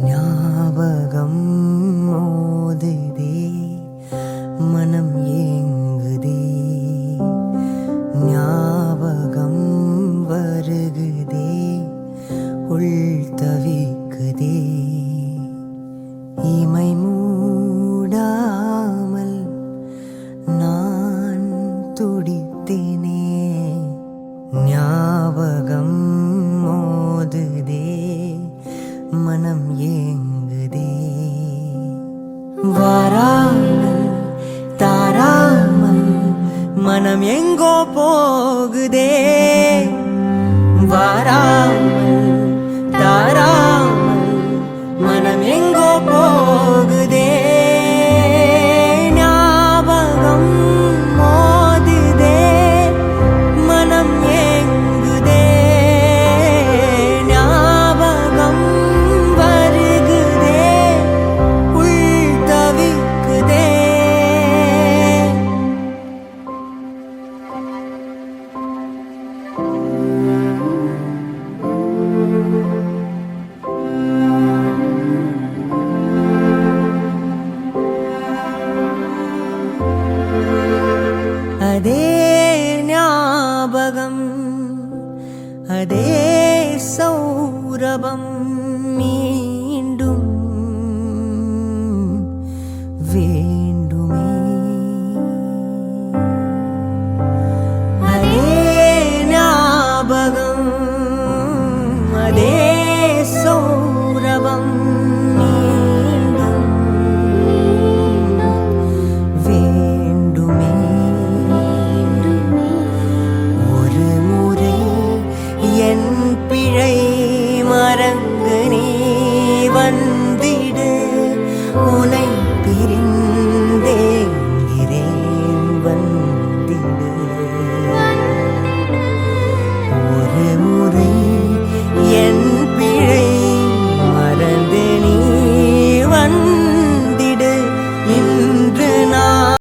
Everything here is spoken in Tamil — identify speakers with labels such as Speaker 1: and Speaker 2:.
Speaker 1: ஞாபகம் மோதுதே, மனம் ஏங்குதே, ஞாபகம் வருகுதே, உள் தவிக்குதே. இமை மூடாமல் நான் துடித்தேனே, ஞாபகம் மோதுதே, மனம் ஏங்குதே. வாராமல் தாராமல் மனம் எங்கோ போகுதே, வாராமல் தாராமல் மனம் எங்கோ போகுதே. ஞாபகம் மோதுதே, மனம் ஏங்குதே, ஞாபகம் வருகுதே, உள் தவிக்குதே. அதே ஞாபகம், அதே சௌரபம் மீண்டும் வேண்டுமே. அதே ஞாபகம், அதே சௌரபம் மீண்டும் வேண்டுமே. ஒரு முறை என் பிழை மறந்து